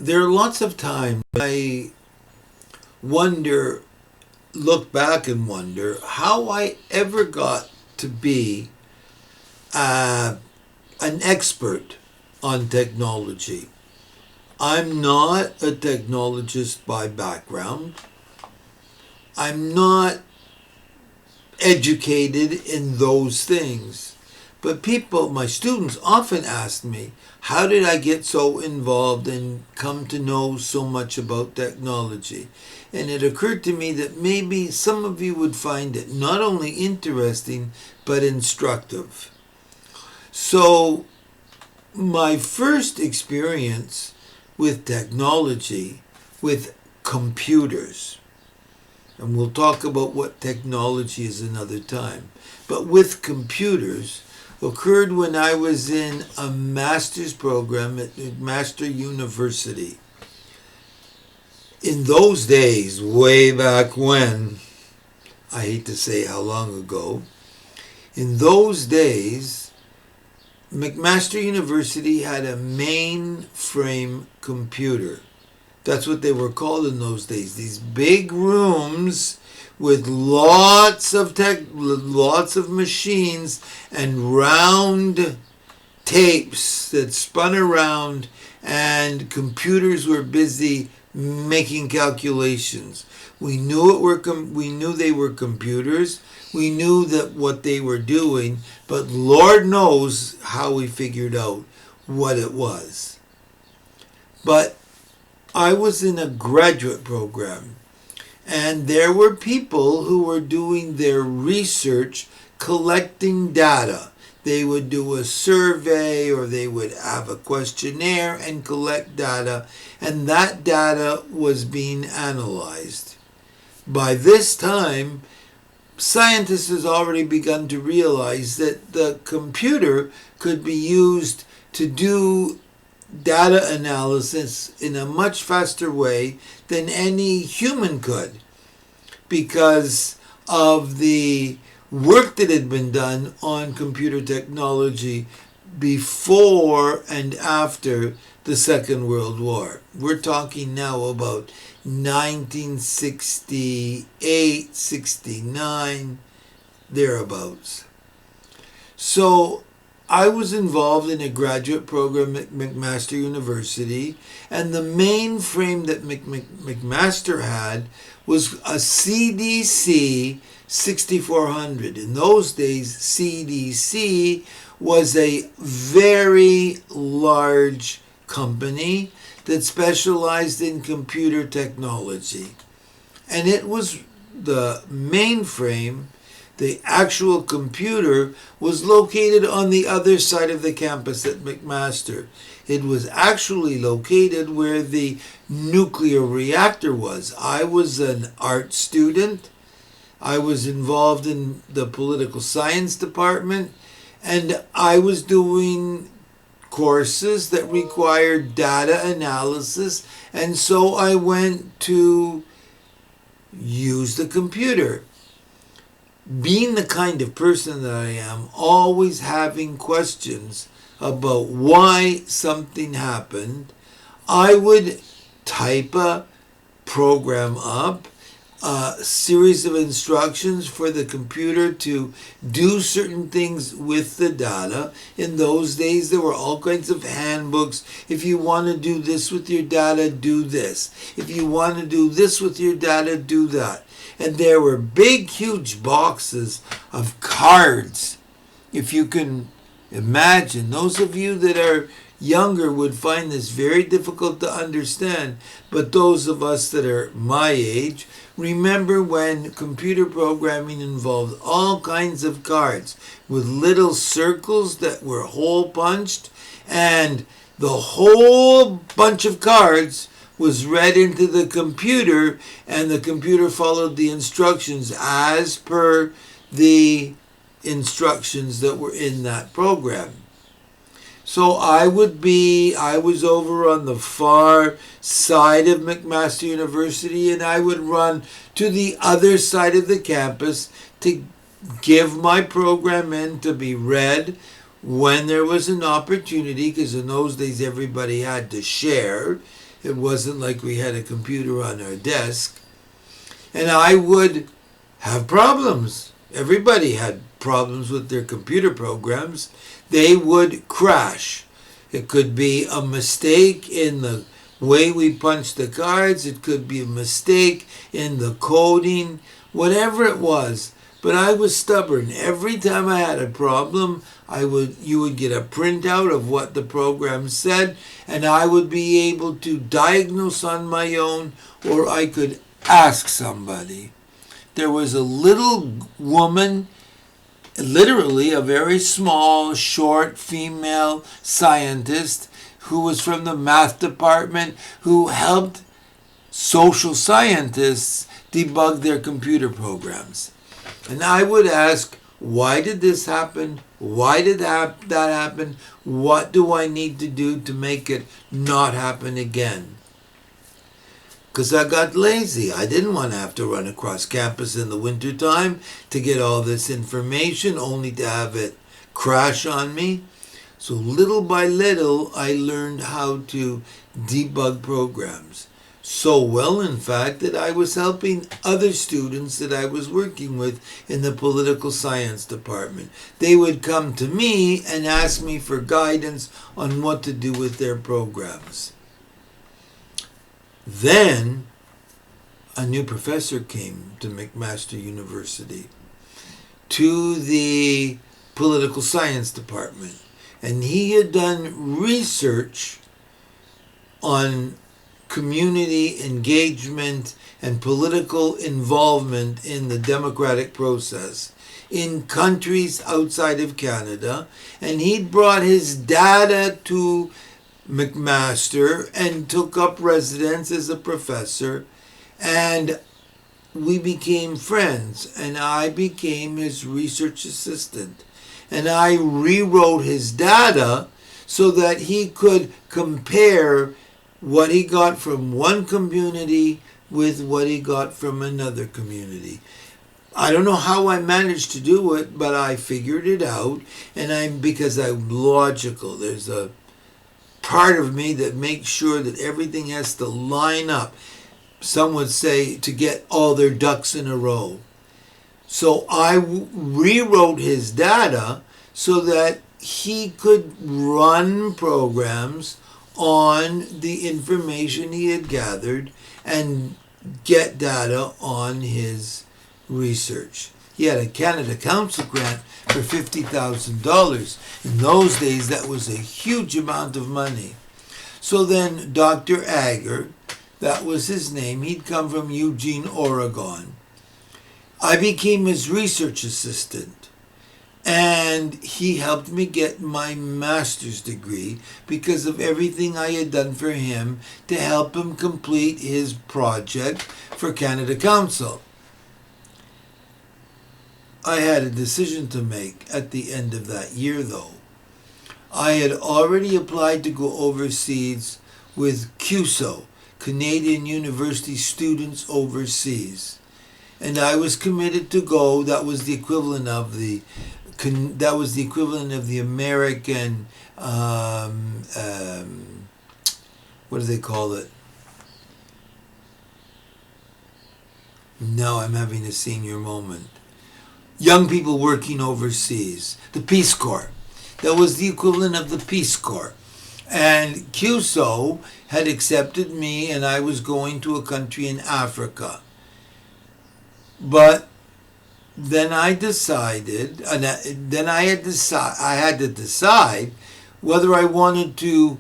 There are lots of times I wonder, look back and wonder how I ever got to be uh, an expert on technology. I'm not a technologist by background. I'm not educated in those things. But people, my students often ask me, how did I get so involved and come to know so much about technology? And it occurred to me that maybe some of you would find it not only interesting, but instructive. So, my first experience with technology, with computers, and we'll talk about what technology is another time, but with computers, occurred when I was in a master's program at McMaster University. In those days, way back when, I hate to say how long ago, in those days, McMaster University had a mainframe computer. That's what they were called in those days. These big rooms with lots of machines and round tapes that spun around, and computers were busy making calculations. We knew they were computers. We knew that what they were doing, but Lord knows how we figured out what it was. But I was in a graduate program, and there were people who were doing their research collecting data. They would do a survey or they would have a questionnaire and collect data, and that data was being analyzed. By this time, scientists has already begun to realize that the computer could be used to do data analysis in a much faster way than any human could, because of the work that had been done on computer technology before and after the Second World War. We're talking now about 1968, 69, thereabouts. So I was involved in a graduate program at McMaster University, and the mainframe that McMaster had was a CDC 6400. In those days, CDC was a very large company that specialized in computer technology. And it was the mainframe, the actual computer, was located on the other side of the campus at McMaster. It was actually located where the nuclear reactor was. I was an art student. I was involved in the political science department, and I was doing courses that required data analysis, and so I went to use the computer. Being the kind of person that I am, always having questions about why something happened, I would type a program up, a series of instructions for the computer to do certain things with the data. In those days, there were all kinds of handbooks. If you want to do this with your data, do this. If you want to do this with your data, do that. And there were big, huge boxes of cards. If you can imagine, those of you that are younger would find this very difficult to understand, but those of us that are my age remember when computer programming involved all kinds of cards with little circles that were hole punched, and the whole bunch of cards was read into the computer, and the computer followed the instructions as per the instructions that were in that program. So I was over on the far side of McMaster University, and I would run to the other side of the campus to give my program in to be read when there was an opportunity, because in those days everybody had to share. It wasn't like we had a computer on our desk. And I would have problems. Everybody had problems with their computer programs. They would crash. It could be a mistake in the way we punched the cards. It could be a mistake in the coding, whatever it was. But I was stubborn. Every time I had a problem, you would get a printout of what the program said, and I would be able to diagnose on my own, or I could ask somebody. There was a little woman, literally a very small, short female scientist who was from the math department who helped social scientists debug their computer programs. And I would ask, why did this happen? Why did that happen? What do I need to do to make it not happen again? Because I got lazy. I didn't want to have to run across campus in the wintertime to get all this information only to have it crash on me. So little by little, I learned how to debug programs. So well, in fact, that I was helping other students that I was working with in the political science department. They would come to me and ask me for guidance on what to do with their programs. Then a new professor came to McMaster University, to the political science department, and he had done research on community engagement and political involvement in the democratic process in countries outside of Canada, and he'd brought his data to McMaster and took up residence as a professor, and we became friends, and I became his research assistant, and I rewrote his data so that he could compare what he got from one community with what he got from another community. I don't know how I managed to do it, but I figured it out, and because I'm logical. There's a part of me that makes sure that everything has to line up. Some would say to get all their ducks in a row. So I rewrote his data so that he could run programs on the information he had gathered and get data on his research. He had a Canada Council grant for $50,000. In those days, that was a huge amount of money. So then Dr. Agar, that was his name, he'd come from Eugene, Oregon. I became his research assistant. And he helped me get my master's degree because of everything I had done for him to help him complete his project for Canada Council. I had a decision to make at the end of that year, though. I had already applied to go overseas with CUSO, Canadian University Students Overseas. And I was committed to go. That was the equivalent of the American, what do they call it? Now I'm having a senior moment. Young people working overseas. The Peace Corps. That was the equivalent of the Peace Corps. And CUSO had accepted me, and I was going to a country in Africa. But then I decided, and then I had to decide whether I wanted to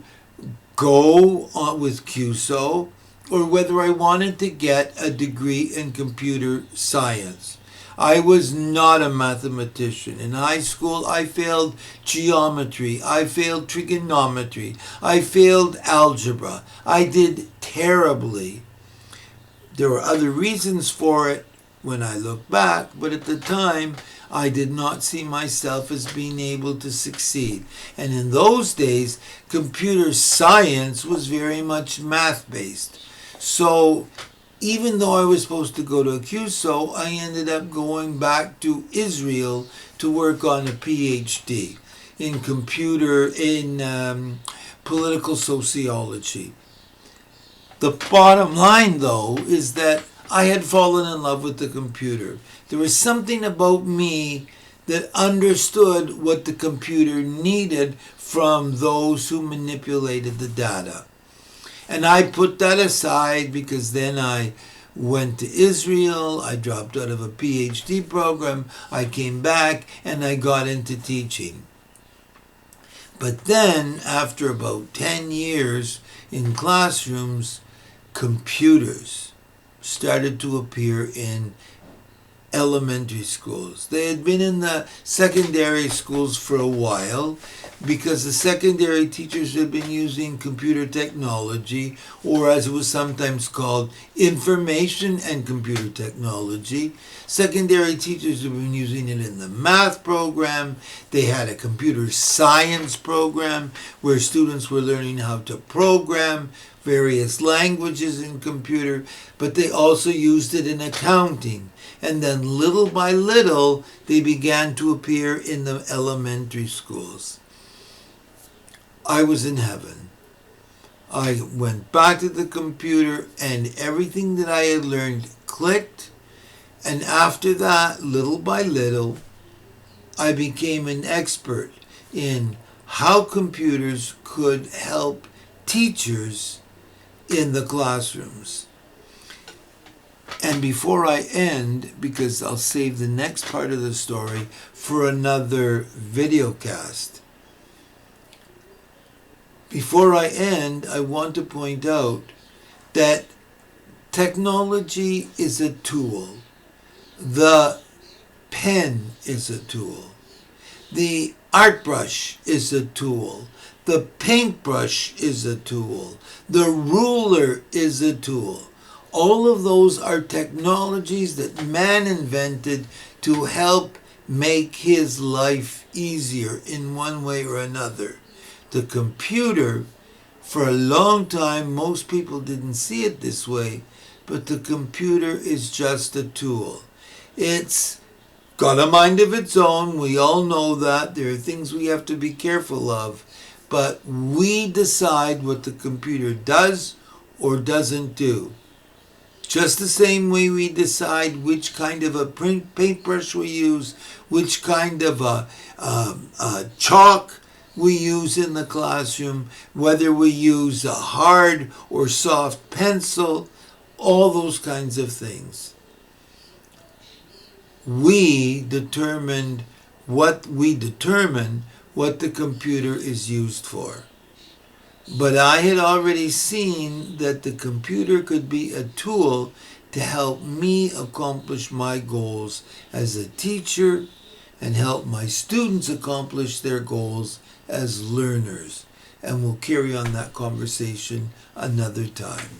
go on with CUSO or whether I wanted to get a degree in computer science. I was not a mathematician. In high school, I failed geometry. I failed trigonometry. I failed algebra. I did terribly. There were other reasons for it when I look back, but at the time, I did not see myself as being able to succeed. And in those days, computer science was very much math-based. So even though I was supposed to go to a CUSO, I ended up going back to Israel to work on a PhD in political sociology. The bottom line, though, is that I had fallen in love with the computer. There was something about me that understood what the computer needed from those who manipulated the data. And I put that aside because then I went to Israel, I dropped out of a PhD program, I came back, and I got into teaching. But then, after about 10 years in classrooms, computers started to appear in elementary schools. They had been in the secondary schools for a while because the secondary teachers had been using computer technology, or as it was sometimes called, information and computer technology. Secondary teachers had been using it in the math program. They had a computer science program where students were learning how to program various languages in computer, but they also used it in accounting. And then little by little, they began to appear in the elementary schools. I was in heaven. I went back to the computer and everything that I had learned clicked. And after that, little by little, I became an expert in how computers could help teachers in the classrooms. And before I end, because I'll save the next part of the story for another video cast. Before I end, I want to point out that technology is a tool. The pen is a tool. The art brush is a tool. The paintbrush is a tool. The ruler is a tool. All of those are technologies that man invented to help make his life easier in one way or another. The computer, for a long time, most people didn't see it this way, but the computer is just a tool. It's got a mind of its own. We all know that. There are things we have to be careful of, but we decide what the computer does or doesn't do. Just the same way we decide which kind of a paintbrush we use, which kind of a chalk we use in the classroom, whether we use a hard or soft pencil, all those kinds of things. We determine what the computer is used for. But I had already seen that the computer could be a tool to help me accomplish my goals as a teacher and help my students accomplish their goals as learners. And we'll carry on that conversation another time.